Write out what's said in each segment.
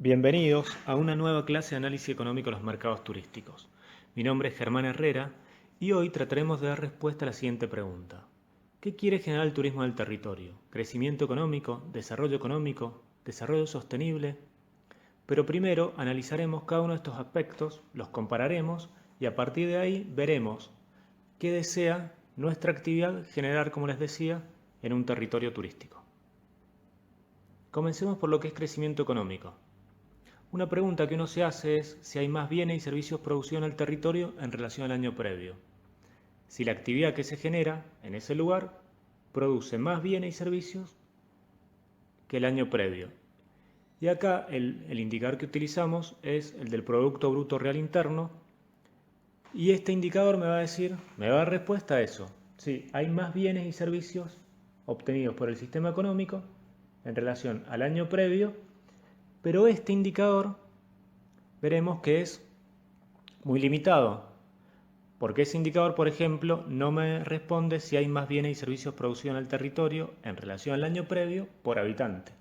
Bienvenidos a una nueva clase de análisis económico de los mercados turísticos. Mi nombre es Germán Herrera y hoy trataremos de dar respuesta a la siguiente pregunta. ¿Qué quiere generar el turismo del territorio? ¿Crecimiento económico? ¿Desarrollo sostenible? Pero primero analizaremos cada uno de estos aspectos, los compararemos y a partir de ahí veremos qué desea nuestra actividad generar, como les decía, en un territorio turístico. Comencemos por lo que es crecimiento económico. Una pregunta que uno se hace es si hay más bienes y servicios producidos en el territorio en relación al año previo. Si la actividad que se genera en ese lugar produce más bienes y servicios que el año previo. Y acá el indicador que utilizamos es el del Producto Bruto Real Interno. Y este indicador me va a dar respuesta a eso. Sí, hay más bienes y servicios obtenidos por el sistema económico en relación al año previo. Pero este indicador veremos que es muy limitado, porque ese indicador, por ejemplo, no me responde si hay más bienes y servicios producidos en el territorio en relación al año previo por habitante.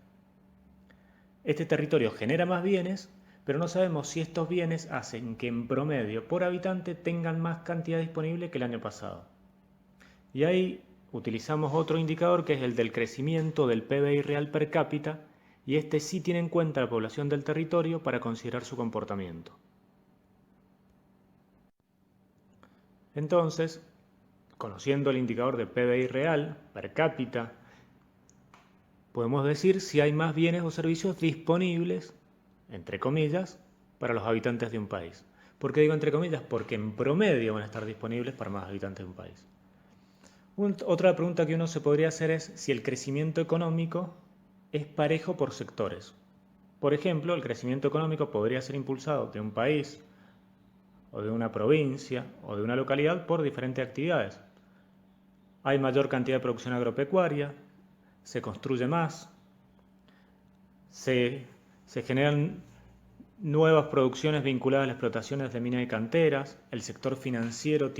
Este territorio genera más bienes, pero no sabemos si estos bienes hacen que en promedio por habitante tengan más cantidad disponible que el año pasado. Y ahí utilizamos otro indicador que es el del crecimiento del PBI real per cápita, y este sí tiene en cuenta la población del territorio para considerar su comportamiento. Entonces, conociendo el indicador de PBI real per cápita, podemos decir si hay más bienes o servicios disponibles, entre comillas, para los habitantes de un país. ¿Por qué digo entre comillas? Porque en promedio van a estar disponibles para más habitantes de un país. Otra pregunta que uno se podría hacer es si el crecimiento económico es parejo por sectores. Por ejemplo, el crecimiento económico podría ser impulsado de un país o de una provincia o de una localidad por diferentes actividades. Hay mayor cantidad de producción agropecuaria, se construye más, se generan nuevas producciones vinculadas a las explotaciones de minas y canteras, el sector financiero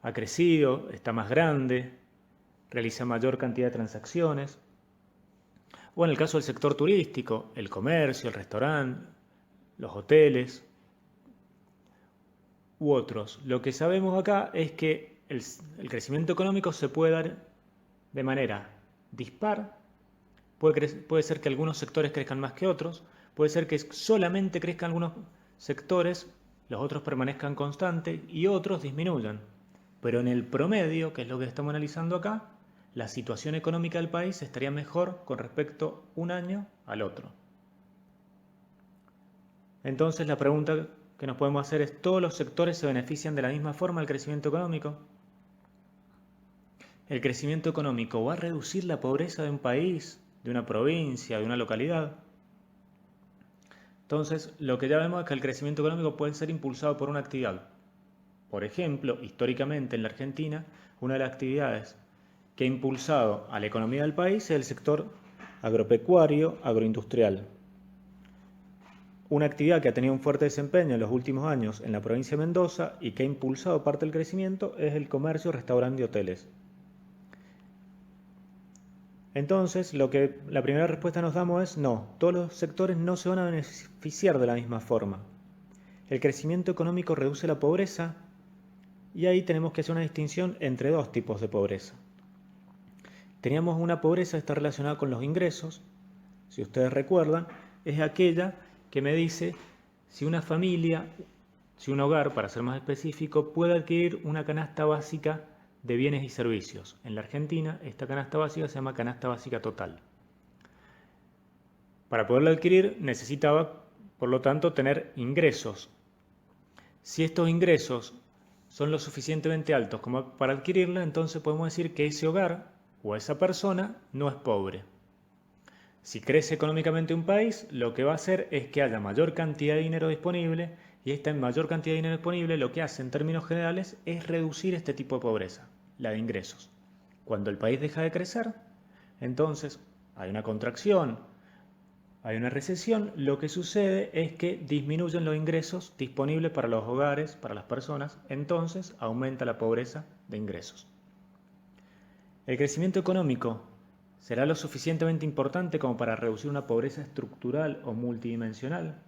ha crecido, está más grande, realiza mayor cantidad de transacciones. O en el caso del sector turístico, el comercio, el restaurante, los hoteles u otros. Lo que sabemos acá es que el crecimiento económico se puede dar de manera dispar. Puede ser que algunos sectores crezcan más que otros. Puede ser que solamente crezcan algunos sectores, los otros permanezcan constantes y otros disminuyan. Pero en el promedio, que es lo que estamos analizando acá, la situación económica del país estaría mejor con respecto un año al otro. Entonces la pregunta que nos podemos hacer es, ¿todos los sectores se benefician de la misma forma del crecimiento económico? ¿El crecimiento económico va a reducir la pobreza de un país, de una provincia, de una localidad? Entonces, lo que ya vemos es que el crecimiento económico puede ser impulsado por una actividad. Por ejemplo, históricamente en la Argentina, una de las actividades que ha impulsado a la economía del país es el sector agropecuario, agroindustrial. Una actividad que ha tenido un fuerte desempeño en los últimos años en la provincia de Mendoza y que ha impulsado parte del crecimiento es el comercio, restaurante y hoteles. Entonces, la primera respuesta nos damos es no, todos los sectores no se van a beneficiar de la misma forma. El crecimiento económico reduce la pobreza y ahí tenemos que hacer una distinción entre dos tipos de pobreza. Teníamos una pobreza que está relacionada con los ingresos, si ustedes recuerdan, es aquella que me dice si una familia, si un hogar, para ser más específico, puede adquirir una canasta básica de bienes y servicios. En la Argentina, esta canasta básica se llama canasta básica total. Para poderla adquirir necesitaba, por lo tanto, tener ingresos. Si estos ingresos son lo suficientemente altos como para adquirirla, entonces podemos decir que ese hogar o esa persona no es pobre. Si crece económicamente un país, lo que va a hacer es que haya mayor cantidad de dinero disponible y esta mayor cantidad de dinero disponible lo que hace en términos generales es reducir este tipo de pobreza, la de ingresos. Cuando el país deja de crecer, entonces hay una contracción, hay una recesión, lo que sucede es que disminuyen los ingresos disponibles para los hogares, para las personas, entonces aumenta la pobreza de ingresos. El crecimiento económico ¿Será lo suficientemente importante como para reducir una pobreza estructural o multidimensional?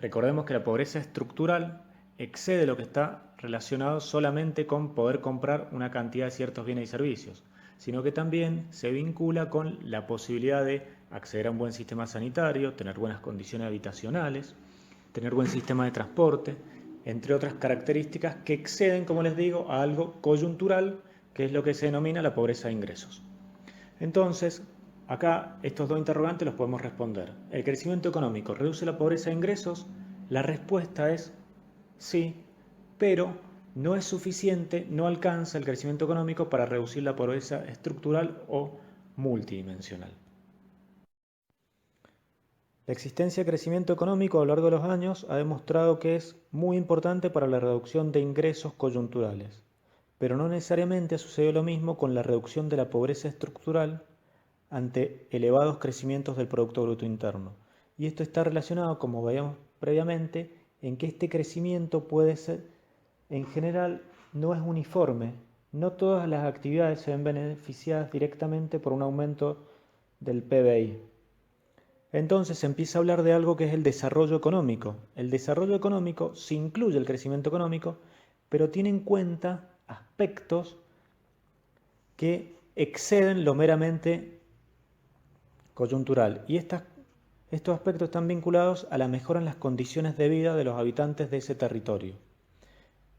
Recordemos que la pobreza estructural excede lo que está relacionado solamente con poder comprar una cantidad de ciertos bienes y servicios, sino que también se vincula con la posibilidad de acceder a un buen sistema sanitario, tener buenas condiciones habitacionales, tener buen sistema de transporte, entre otras características que exceden, como les digo, a algo coyuntural, que es lo que se denomina la pobreza de ingresos. Entonces, acá estos dos interrogantes los podemos responder. ¿El crecimiento económico reduce la pobreza de ingresos? La respuesta es sí, pero no es suficiente, no alcanza el crecimiento económico para reducir la pobreza estructural o multidimensional. La existencia de crecimiento económico a lo largo de los años ha demostrado que es muy importante para la reducción de ingresos coyunturales, pero no necesariamente ha sucedido lo mismo con la reducción de la pobreza estructural ante elevados crecimientos del Producto Bruto Interno. Y esto está relacionado, como veíamos previamente, en que este crecimiento puede ser, en general, no es uniforme. No todas las actividades se ven beneficiadas directamente por un aumento del PBI. Entonces se empieza a hablar de algo que es el desarrollo económico. El desarrollo económico sí incluye el crecimiento económico, pero tiene en cuenta aspectos que exceden lo meramente coyuntural. Y estos aspectos están vinculados a la mejora en las condiciones de vida de los habitantes de ese territorio.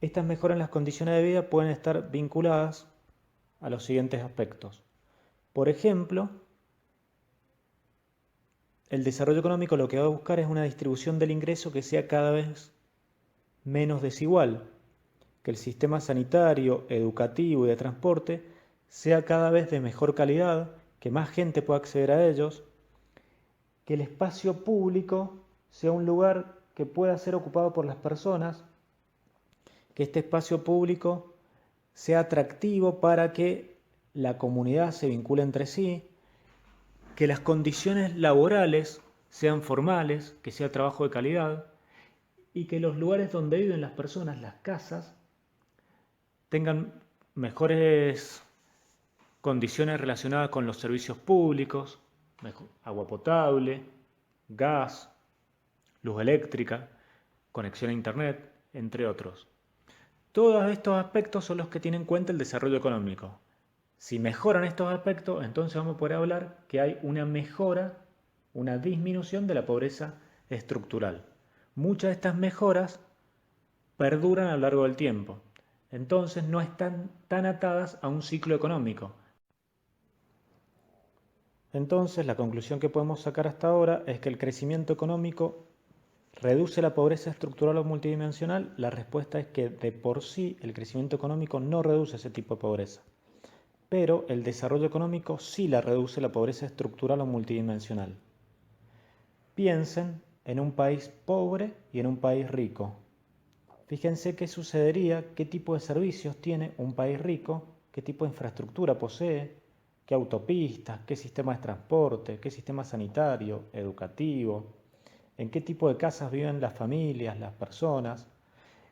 Estas mejoras en las condiciones de vida pueden estar vinculadas a los siguientes aspectos. Por ejemplo, el desarrollo económico lo que va a buscar es una distribución del ingreso que sea cada vez menos desigual, que el sistema sanitario, educativo y de transporte sea cada vez de mejor calidad, que más gente pueda acceder a ellos, que el espacio público sea un lugar que pueda ser ocupado por las personas, que este espacio público sea atractivo para que la comunidad se vincule entre sí, que las condiciones laborales sean formales, que sea trabajo de calidad y que los lugares donde viven las personas, las casas, tengan mejores condiciones relacionadas con los servicios públicos, agua potable, gas, luz eléctrica, conexión a internet, entre otros. Todos estos aspectos son los que tiene en cuenta el desarrollo económico. Si mejoran estos aspectos, entonces vamos a poder hablar que hay una mejora, una disminución de la pobreza estructural. Muchas de estas mejoras perduran a lo largo del tiempo. Entonces no están tan atadas a un ciclo económico. Entonces la conclusión que podemos sacar hasta ahora es que el crecimiento económico ¿reduce la pobreza estructural o multidimensional? La respuesta es que de por sí el crecimiento económico no reduce ese tipo de pobreza. Pero el desarrollo económico sí la reduce la pobreza estructural o multidimensional. Piensen en un país pobre y en un país rico. Fíjense qué sucedería, qué tipo de servicios tiene un país rico, qué tipo de infraestructura posee, qué autopistas, qué sistema de transporte, qué sistema sanitario, educativo, en qué tipo de casas viven las familias, las personas.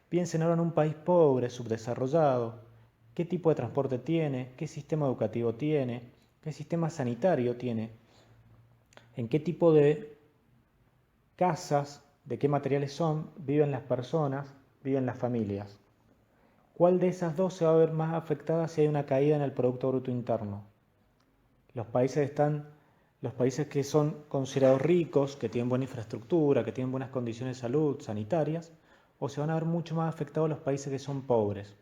Piensen ahora en un país pobre, subdesarrollado, qué tipo de transporte tiene, qué sistema educativo tiene, qué sistema sanitario tiene, en qué tipo de casas, de qué materiales son, viven las personas, viven las familias. ¿Cuál de esas dos se va a ver más afectada si hay una caída en el Producto Bruto Interno? Los países que son considerados ricos, que tienen buena infraestructura, que tienen buenas condiciones de salud, sanitarias, o se van a ver mucho más afectados los países que son pobres.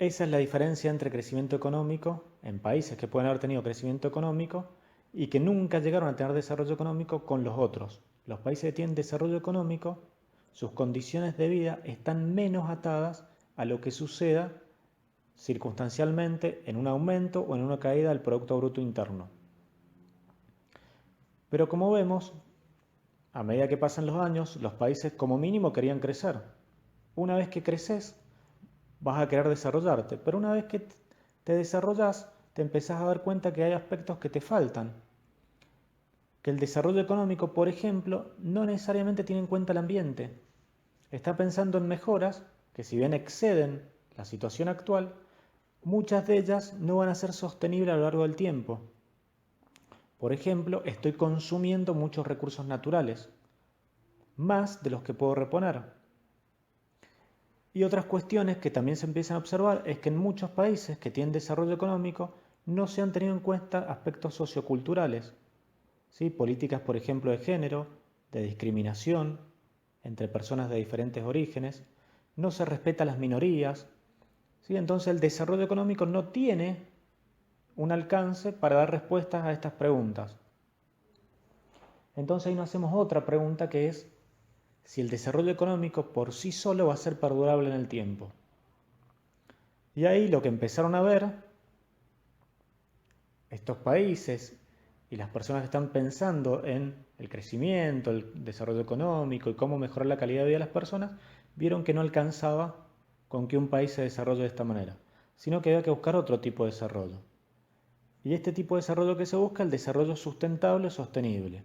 Esa es la diferencia entre crecimiento económico en países que pueden haber tenido crecimiento económico y que nunca llegaron a tener desarrollo económico con los otros. Los países que tienen desarrollo económico, sus condiciones de vida están menos atadas a lo que suceda circunstancialmente en un aumento o en una caída del Producto Bruto Interno. Pero como vemos, a medida que pasan los años, los países como mínimo querían crecer. Una vez que creces, vas a querer desarrollarte, pero una vez que te desarrollas, te empezás a dar cuenta que hay aspectos que te faltan. Que el desarrollo económico, por ejemplo, no necesariamente tiene en cuenta el ambiente. Está pensando en mejoras que, si bien exceden la situación actual, muchas de ellas no van a ser sostenibles a lo largo del tiempo. Por ejemplo, estoy consumiendo muchos recursos naturales, más de los que puedo reponer. Y otras cuestiones que también se empiezan a observar es que en muchos países que tienen desarrollo económico no se han tenido en cuenta aspectos socioculturales, ¿sí? Políticas, por ejemplo, de género, de discriminación entre personas de diferentes orígenes, no se respeta a las minorías, ¿sí? Entonces el desarrollo económico no tiene un alcance para dar respuestas a estas preguntas. Entonces ahí nos hacemos otra pregunta, que es si el desarrollo económico por sí solo va a ser perdurable en el tiempo. Y ahí lo que empezaron a ver estos países y las personas que están pensando en el crecimiento, el desarrollo económico y cómo mejorar la calidad de vida de las personas, vieron que no alcanzaba con que un país se desarrolle de esta manera, sino que había que buscar otro tipo de desarrollo. Y este tipo de desarrollo que se busca es el desarrollo sustentable o sostenible.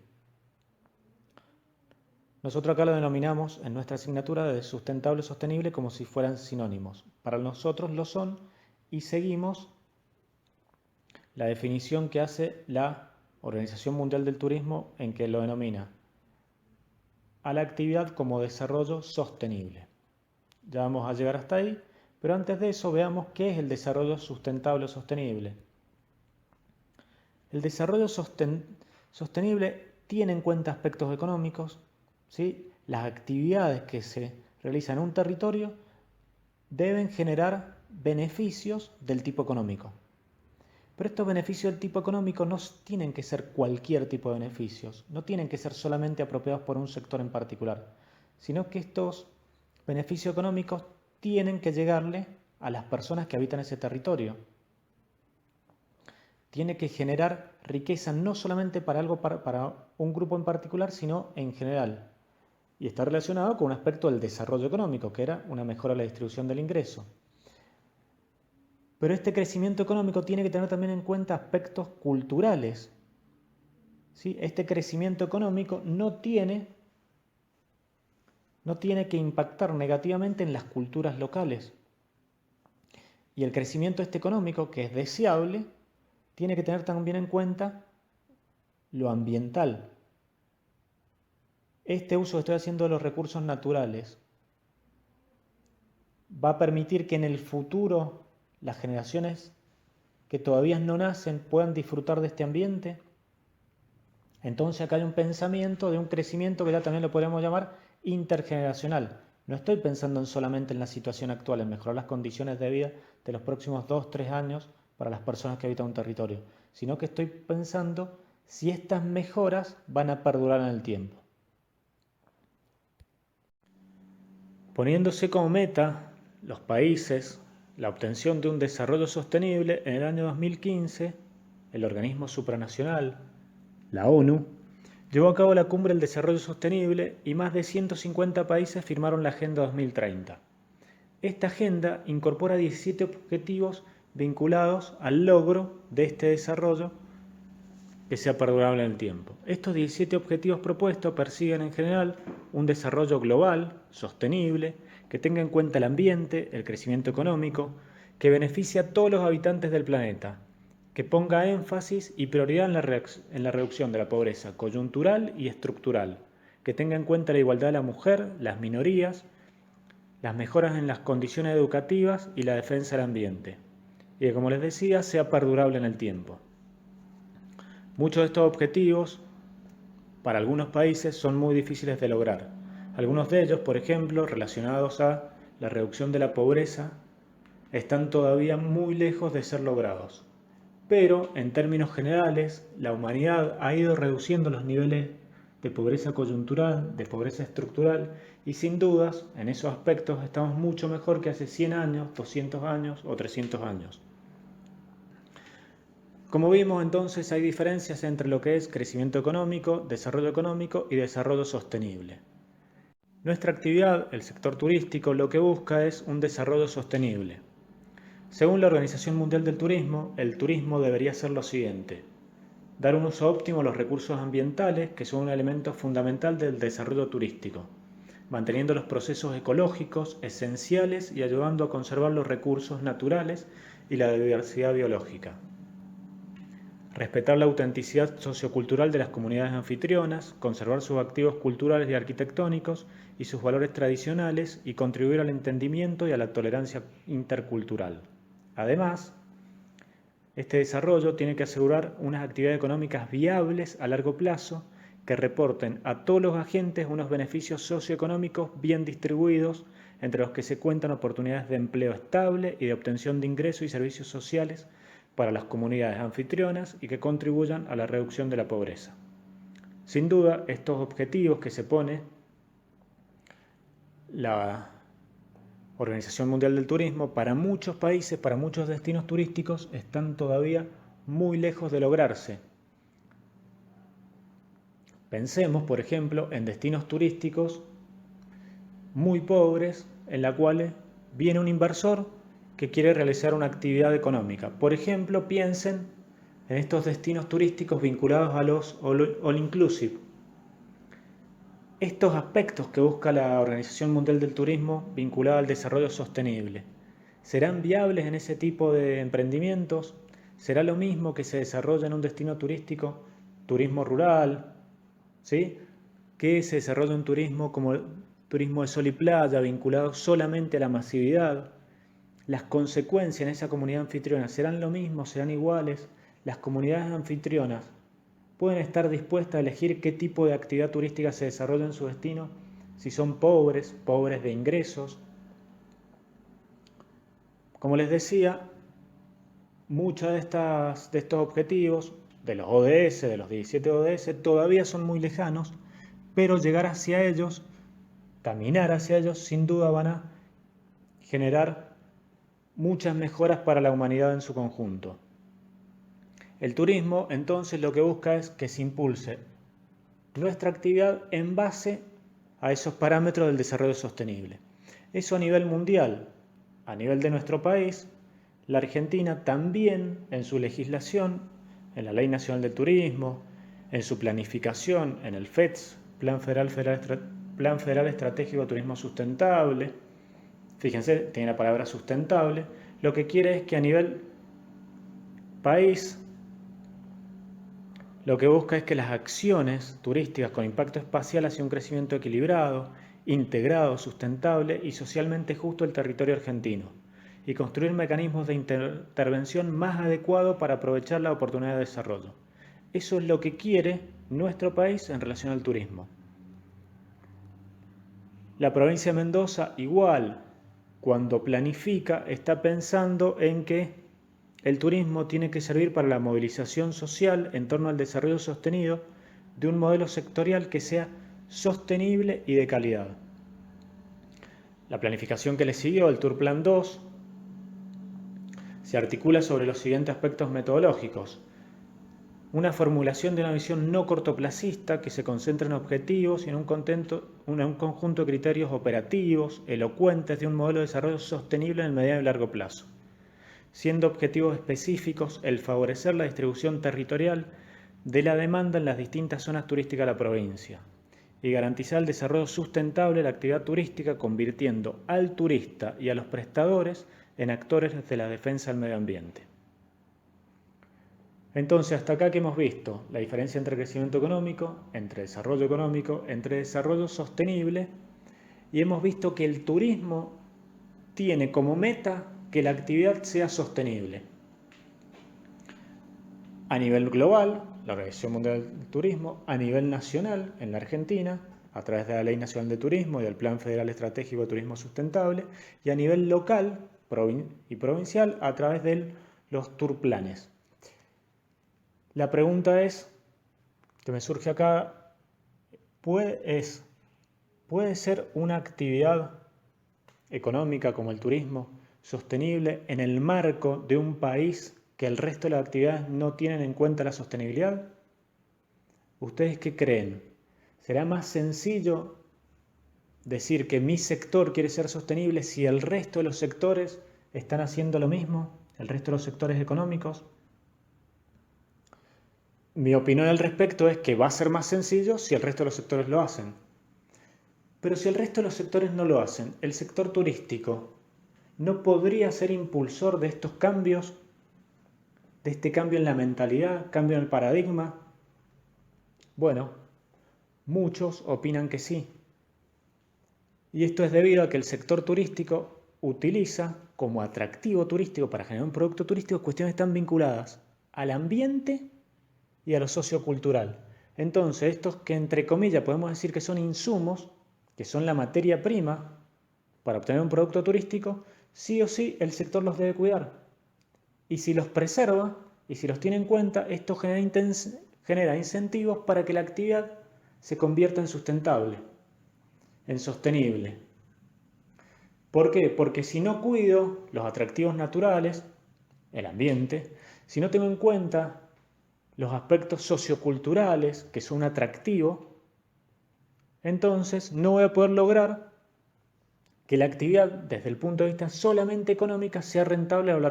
Nosotros acá lo denominamos en nuestra asignatura de sustentable o sostenible como si fueran sinónimos. Para nosotros lo son y seguimos la definición que hace la Organización Mundial del Turismo, en que lo denomina a la actividad como desarrollo sostenible. Ya vamos a llegar hasta ahí, pero antes de eso veamos qué es el desarrollo sustentable o sostenible. El desarrollo sostenible tiene en cuenta aspectos económicos, ¿sí? Las actividades que se realizan en un territorio deben generar beneficios del tipo económico. Pero estos beneficios del tipo económico no tienen que ser cualquier tipo de beneficios, no tienen que ser solamente apropiados por un sector en particular, sino que estos beneficios económicos tienen que llegarle a las personas que habitan ese territorio. Tiene que generar riqueza no solamente para un grupo en particular, sino en general. Y está relacionado con un aspecto del desarrollo económico, que era una mejora de la distribución del ingreso. Pero este crecimiento económico tiene que tener también en cuenta aspectos culturales, ¿sí? Este crecimiento económico no tiene que impactar negativamente en las culturas locales. Y el crecimiento económico, que es deseable, tiene que tener también en cuenta lo ambiental. Este uso que estoy haciendo de los recursos naturales va a permitir que en el futuro las generaciones que todavía no nacen puedan disfrutar de este ambiente. Entonces acá hay un pensamiento de un crecimiento que ya también lo podemos llamar intergeneracional. No estoy pensando solamente en la situación actual, en mejorar las condiciones de vida de los próximos 2-3 años para las personas que habitan un territorio, sino que estoy pensando si estas mejoras van a perdurar en el tiempo. Poniéndose como meta los países la obtención de un desarrollo sostenible, en el año 2015, el organismo supranacional, la ONU, llevó a cabo la Cumbre del Desarrollo Sostenible y más de 150 países firmaron la Agenda 2030. Esta agenda incorpora 17 objetivos vinculados al logro de este desarrollo que sea perdurable en el tiempo. Estos 17 objetivos propuestos persiguen en general un desarrollo global, sostenible, que tenga en cuenta el ambiente, el crecimiento económico, que beneficie a todos los habitantes del planeta, que ponga énfasis y prioridad en la reducción de la pobreza coyuntural y estructural, que tenga en cuenta la igualdad de la mujer, las minorías, las mejoras en las condiciones educativas y la defensa del ambiente, y que, como les decía, sea perdurable en el tiempo. Muchos de estos objetivos, para algunos países, son muy difíciles de lograr. Algunos de ellos, por ejemplo, relacionados a la reducción de la pobreza, están todavía muy lejos de ser logrados. Pero, en términos generales, la humanidad ha ido reduciendo los niveles de pobreza coyuntural, de pobreza estructural, y sin dudas, en esos aspectos estamos mucho mejor que hace 100 años, 200 años o 300 años. Como vimos, entonces, hay diferencias entre lo que es crecimiento económico, desarrollo económico y desarrollo sostenible. Nuestra actividad, el sector turístico, lo que busca es un desarrollo sostenible. Según la Organización Mundial del Turismo, el turismo debería ser lo siguiente: dar un uso óptimo a los recursos ambientales, que son un elemento fundamental del desarrollo turístico, manteniendo los procesos ecológicos esenciales y ayudando a conservar los recursos naturales y la diversidad biológica. Respetar la autenticidad sociocultural de las comunidades anfitrionas, conservar sus activos culturales y arquitectónicos y sus valores tradicionales y contribuir al entendimiento y a la tolerancia intercultural. Además, este desarrollo tiene que asegurar unas actividades económicas viables a largo plazo que reporten a todos los agentes unos beneficios socioeconómicos bien distribuidos, entre los que se cuentan oportunidades de empleo estable y de obtención de ingresos y servicios sociales para las comunidades anfitrionas y que contribuyan a la reducción de la pobreza. Sin duda, estos objetivos que se pone la Organización Mundial del Turismo, para muchos países, para muchos destinos turísticos, están todavía muy lejos de lograrse. Pensemos, por ejemplo, en destinos turísticos muy pobres, en la cual viene un inversor que quiere realizar una actividad económica. Por ejemplo, piensen en estos destinos turísticos vinculados a los all inclusive. Estos aspectos que busca la Organización Mundial del Turismo vinculados al desarrollo sostenible, ¿serán viables en ese tipo de emprendimientos? ¿Será lo mismo que se desarrolla en un destino turístico, turismo rural, ¿sí?, que se desarrolla un turismo como el turismo de sol y playa, vinculado solamente a la masividad? ¿Las consecuencias en esa comunidad anfitriona serán lo mismo, serán iguales? ¿Las comunidades anfitrionas pueden estar dispuestas a elegir qué tipo de actividad turística se desarrolla en su destino, si son pobres de ingresos? Como les decía, muchos de estos objetivos, de los ODS, de los 17 ODS, todavía son muy lejanos, pero llegar hacia ellos, caminar hacia ellos, sin duda van a generar muchas mejoras para la humanidad en su conjunto. El turismo, entonces, lo que busca es que se impulse nuestra actividad en base a esos parámetros del desarrollo sostenible. Eso a nivel mundial. A nivel de nuestro país, la Argentina también en su legislación, en la Ley Nacional del Turismo, en su planificación, en el FETS, Plan Federal Estratégico de Turismo Sustentable, fíjense, tiene la palabra sustentable, lo que quiere es que a nivel país, lo que busca es que las acciones turísticas con impacto espacial hacia un crecimiento equilibrado, integrado, sustentable y socialmente justo del territorio argentino, y construir mecanismos de intervención más adecuados para aprovechar la oportunidad de desarrollo. Eso es lo que quiere nuestro país en relación al turismo. La provincia de Mendoza, igual, cuando planifica, está pensando en que el turismo tiene que servir para la movilización social en torno al desarrollo sostenido de un modelo sectorial que sea sostenible y de calidad. La planificación que le siguió, el Tour Plan 2, se articula sobre los siguientes aspectos metodológicos. Una formulación de una visión no cortoplacista que se concentra en objetivos y en un conjunto de criterios operativos, elocuentes de un modelo de desarrollo sostenible en el mediano y largo plazo, siendo objetivos específicos el favorecer la distribución territorial de la demanda en las distintas zonas turísticas de la provincia y garantizar el desarrollo sustentable de la actividad turística, convirtiendo al turista y a los prestadores en actores de la defensa del medio ambiente. Entonces, hasta acá que hemos visto la diferencia entre crecimiento económico, entre desarrollo sostenible, y hemos visto que el turismo tiene como meta que la actividad sea sostenible. A nivel global, la Organización Mundial del Turismo, a nivel nacional, en la Argentina, a través de la Ley Nacional de Turismo y del Plan Federal Estratégico de Turismo Sustentable, y a nivel local y provincial, a través de los tour planes. La pregunta que me surge acá, ¿puede ser una actividad económica como el turismo sostenible en el marco de un país que el resto de las actividades no tienen en cuenta la sostenibilidad? ¿Ustedes qué creen? ¿Será más sencillo decir que mi sector quiere ser sostenible si el resto de los sectores están haciendo lo mismo? ¿El resto de los sectores económicos? Mi opinión al respecto es que va a ser más sencillo si el resto de los sectores lo hacen. Pero si el resto de los sectores no lo hacen, el sector turístico no podría ser impulsor de estos cambios, de este cambio en la mentalidad, cambio en el paradigma? Bueno, muchos opinan que sí. Y esto es debido a que el sector turístico utiliza como atractivo turístico para generar un producto turístico cuestiones tan vinculadas al ambiente y a lo sociocultural. Entonces, estos que entre comillas podemos decir que son insumos, que son la materia prima para obtener un producto turístico, sí o sí el sector los debe cuidar. Y si los preserva y si los tiene en cuenta, esto genera incentivos para que la actividad se convierta en sustentable, en sostenible. ¿Por qué? Porque si no cuido los atractivos naturales, el ambiente, si no tengo en cuenta los aspectos socioculturales que son atractivos, entonces no voy a poder lograr que la actividad desde el punto de vista solamente económica sea rentable a lo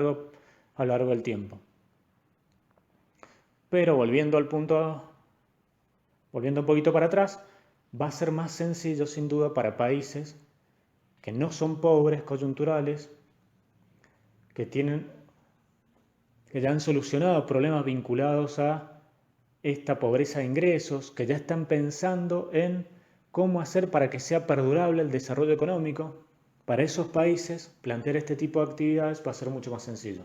largo del tiempo. Pero volviendo un poquito para atrás, va a ser más sencillo sin duda para países que no son pobres, coyunturales, que ya han solucionado problemas vinculados a esta pobreza de ingresos, que ya están pensando en cómo hacer para que sea perdurable el desarrollo económico. Para esos países, plantear este tipo de actividades va a ser mucho más sencillo.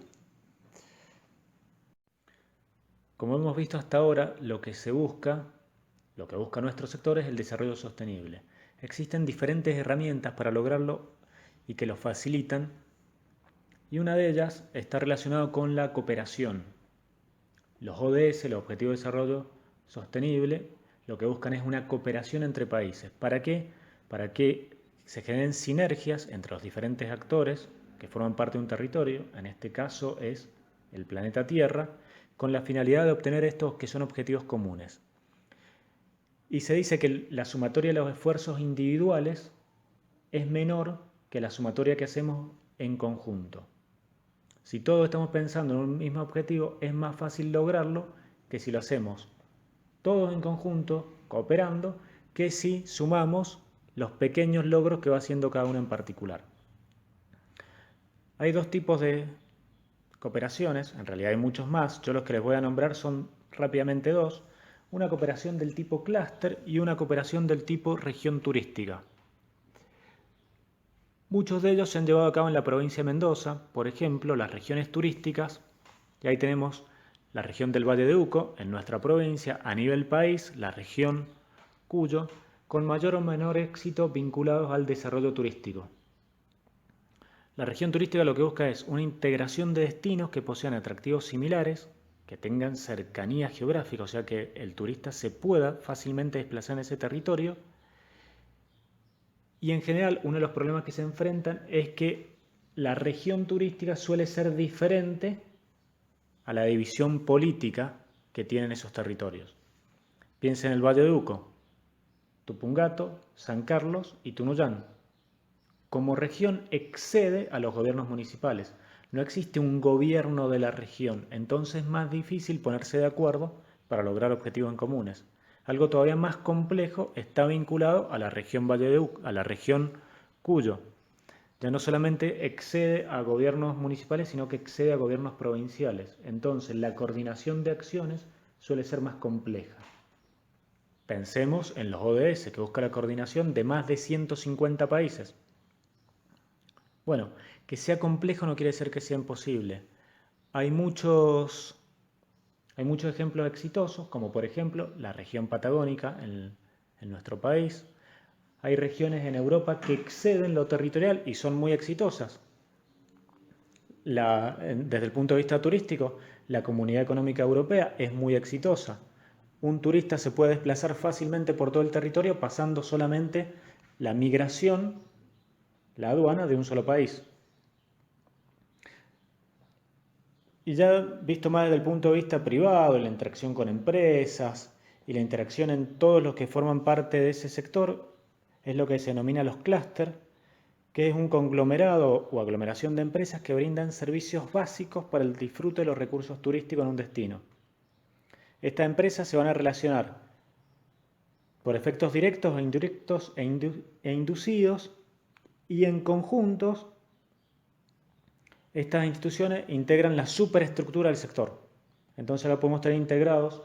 Como hemos visto hasta ahora, lo que busca nuestro sector es el desarrollo sostenible. Existen diferentes herramientas para lograrlo y que lo facilitan, y una de ellas está relacionada con la cooperación. Los ODS, los Objetivos de Desarrollo Sostenible, lo que buscan es una cooperación entre países. ¿Para qué? Para que se generen sinergias entre los diferentes actores que forman parte de un territorio, en este caso es el planeta Tierra, con la finalidad de obtener estos que son objetivos comunes. Y se dice que la sumatoria de los esfuerzos individuales es menor que la sumatoria que hacemos en conjunto. Si todos estamos pensando en un mismo objetivo, es más fácil lograrlo que si lo hacemos todos en conjunto, cooperando, que si sumamos los pequeños logros que va haciendo cada uno en particular. Hay dos tipos de cooperaciones, en realidad hay muchos más, yo los que les voy a nombrar son rápidamente dos: una cooperación del tipo clúster y una cooperación del tipo región turística. Muchos de ellos se han llevado a cabo en la provincia de Mendoza, por ejemplo, las regiones turísticas, y ahí tenemos la región del Valle de Uco, en nuestra provincia, a nivel país, la región Cuyo, con mayor o menor éxito vinculados al desarrollo turístico. La región turística lo que busca es una integración de destinos que posean atractivos similares, que tengan cercanía geográfica, o sea que el turista se pueda fácilmente desplazar en ese territorio. Y en general uno de los problemas que se enfrentan es que la región turística suele ser diferente a la división política que tienen esos territorios. Piensa en el Valle de Uco, Tupungato, San Carlos y Tunuyán. Como región excede a los gobiernos municipales. No existe un gobierno de la región, entonces es más difícil ponerse de acuerdo para lograr objetivos en comunes. Algo todavía más complejo está vinculado a la región Valle de Uco, a la región Cuyo. Ya no solamente excede a gobiernos municipales, sino que excede a gobiernos provinciales. Entonces, la coordinación de acciones suele ser más compleja. Pensemos en los ODS, que busca la coordinación de más de 150 países. Bueno, que sea complejo no quiere decir que sea imposible. Hay muchos ejemplos exitosos, como por ejemplo la región patagónica en nuestro país. Hay regiones en Europa que exceden lo territorial y son muy exitosas. Desde el punto de vista turístico, la Comunidad Económica Europea es muy exitosa. Un turista se puede desplazar fácilmente por todo el territorio pasando solamente la migración, la aduana de un solo país. Y ya visto más desde el punto de vista privado, la interacción con empresas y la interacción en todos los que forman parte de ese sector, es lo que se denomina los clústeres, que es un conglomerado o aglomeración de empresas que brindan servicios básicos para el disfrute de los recursos turísticos en un destino. Estas empresas se van a relacionar por efectos directos e indirectos e inducidos, y en conjuntos estas instituciones integran la superestructura del sector. Entonces ahora podemos tener integrados,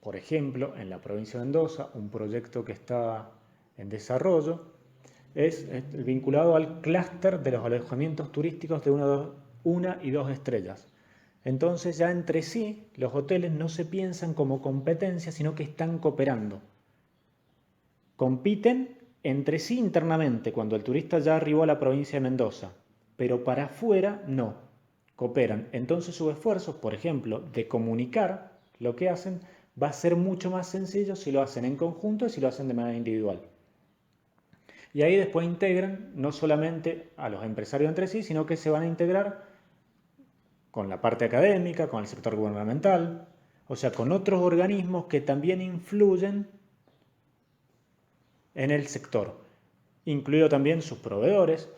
por ejemplo, en la provincia de Mendoza, un proyecto que está en desarrollo, es vinculado al clúster de los alojamientos turísticos de 1 y 2 estrellas. Entonces ya entre sí los hoteles no se piensan como competencia, sino que están cooperando. Compiten entre sí internamente cuando el turista ya arribó a la provincia de Mendoza, pero para afuera no, cooperan. Entonces sus esfuerzos, por ejemplo, de comunicar lo que hacen, va a ser mucho más sencillo si lo hacen en conjunto y si lo hacen de manera individual. Y ahí después integran no solamente a los empresarios entre sí, sino que se van a integrar con la parte académica, con el sector gubernamental, o sea, con otros organismos que también influyen en el sector, incluido también sus proveedores.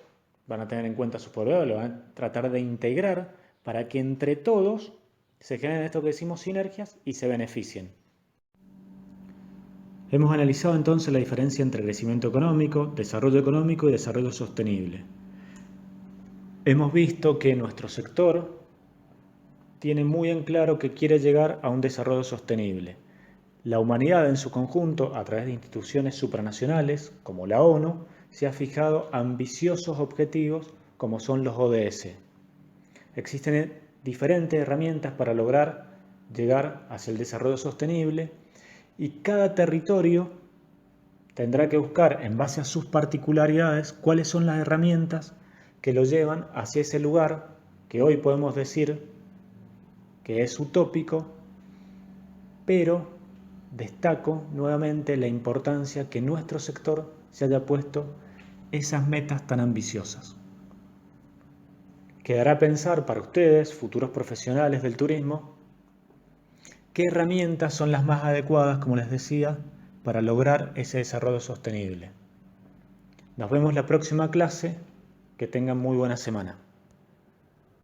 Van a tener en cuenta sus proveedores, lo van a tratar de integrar para que entre todos se generen esto que decimos sinergias y se beneficien. Hemos analizado entonces la diferencia entre crecimiento económico, desarrollo económico y desarrollo sostenible. Hemos visto que nuestro sector tiene muy en claro que quiere llegar a un desarrollo sostenible. La humanidad en su conjunto, a través de instituciones supranacionales como la ONU, se ha fijado ambiciosos objetivos como son los ODS. Existen diferentes herramientas para lograr llegar hacia el desarrollo sostenible y cada territorio tendrá que buscar en base a sus particularidades cuáles son las herramientas que lo llevan hacia ese lugar que hoy podemos decir que es utópico, pero destaco nuevamente la importancia que nuestro sector se haya puesto esas metas tan ambiciosas. Quedará a pensar para ustedes, futuros profesionales del turismo, qué herramientas son las más adecuadas, como les decía, para lograr ese desarrollo sostenible. Nos vemos la próxima clase. Que tengan muy buena semana.